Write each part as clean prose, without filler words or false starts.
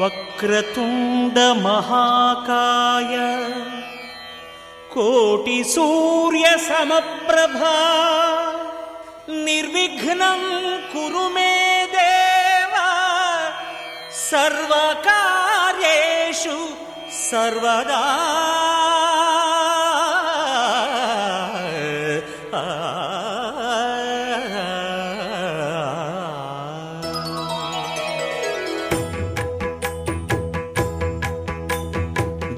వక్రతుండ మహాకాయ కోటి సూర్య సమప్రభా నిర్విఘ్నం కురు మే దేవ సర్వకార్యేషు సర్వదా.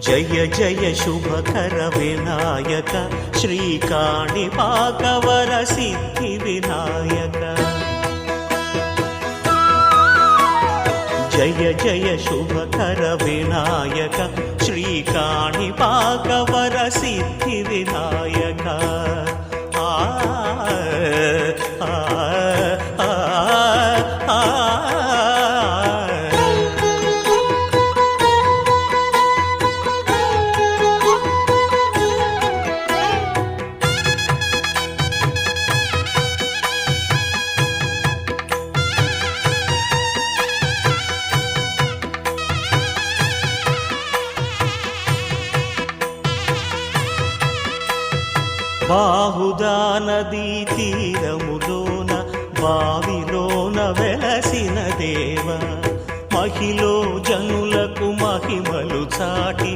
జయ జయ శుభకర వినాయక శ్రీకాణిపాకవర సిద్ధి వినాయక. జయ జయ శుభకర వినాయక శ్రీకాణిపాకవర సిద్ధి వినాయక. బాహుదా నదీ తీరములోన బావిలోన వెలసిన దేవ మహిలో జనులకు మహిమలు చాటి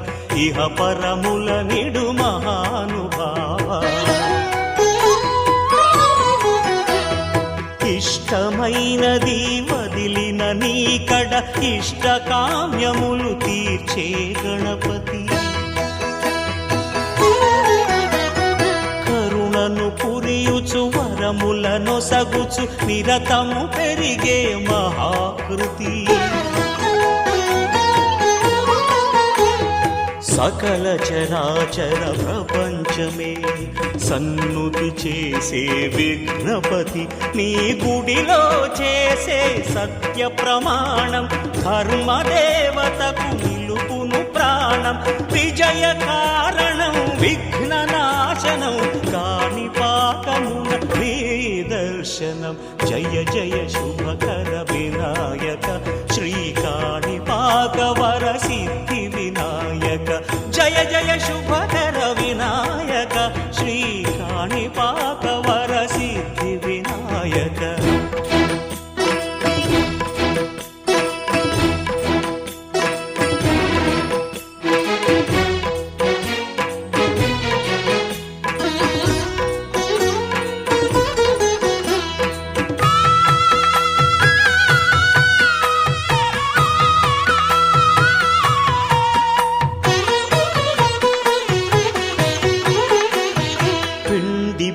ఇహ పరముల నిడు మహానుభావ. ఇష్టమైనది వదిలిన నీకడ ఇష్ట కామ్యములు తీర్చే గణపతి. పురియుచు వరములను సగుచు నిరతము పెరిగే మహాకృతి. సకల చరాచర ప్రపంచమే సన్నుతి చేసే విఘ్నపతి. నీ గుడిలో చేసే సత్య ప్రమాణం ధర్మదేవతకు నిలుపును ప్రాణం. విజయ కారణం విఘ్న నాశనం కాణిపాకమున నీ దర్శనం. జయ జయ శుభకర వినాయక శ్రీకాణిపాకవర సిద్ధి వినాయక. జయ జయ శుభకర వినాయక శ్రీకాణిపాకవర సిద్ధి వినాయక.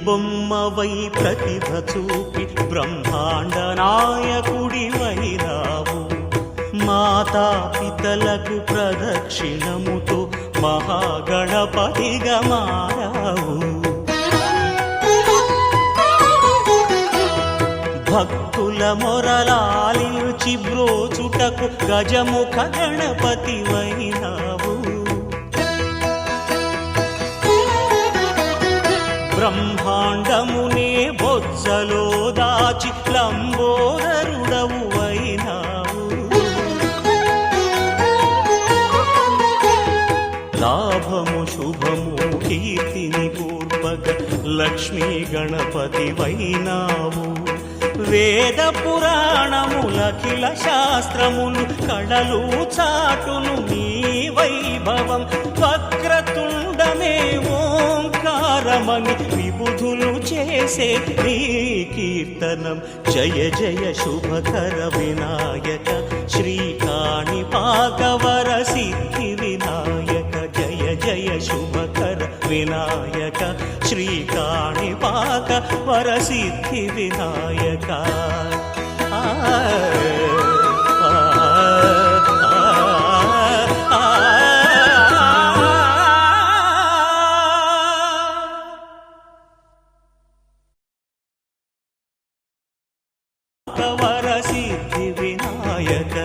బొమ్మవై ప్రతిభ చూపి బ్రహ్మాండ నాయకుడి వైరావు. మాతా పితలకు ప్రదక్షిణముతో మహాగణపతిగా మారావు. భక్తుల మొరలాలించి బ్రోచుటకు గజముఖ గణపతి వైనావు. బ్రహ్మాండమునే బొజ్జలో దాచి లంబోదరుడవు అయినావు. లాభము శుభము కీర్తిని పూర్వక లక్ష్మీ గణపతి వైనావు. వేద పురాణములఖిల శాస్త్రములు కళలు చాటును నీ వైభవం. వక్రతుండమే ఓంకారమని విబుధులు చేసే నీ కీర్తనం. జయ జయ శుభకర వినాయక శ్రీకాణిపాకవర సిద్ధి వినాయక. జయ జయ శుభకర వినాయక శ్రీకాణిపాకవర సిద్ధి వినాయక. వర సిద్ధి వినాయక.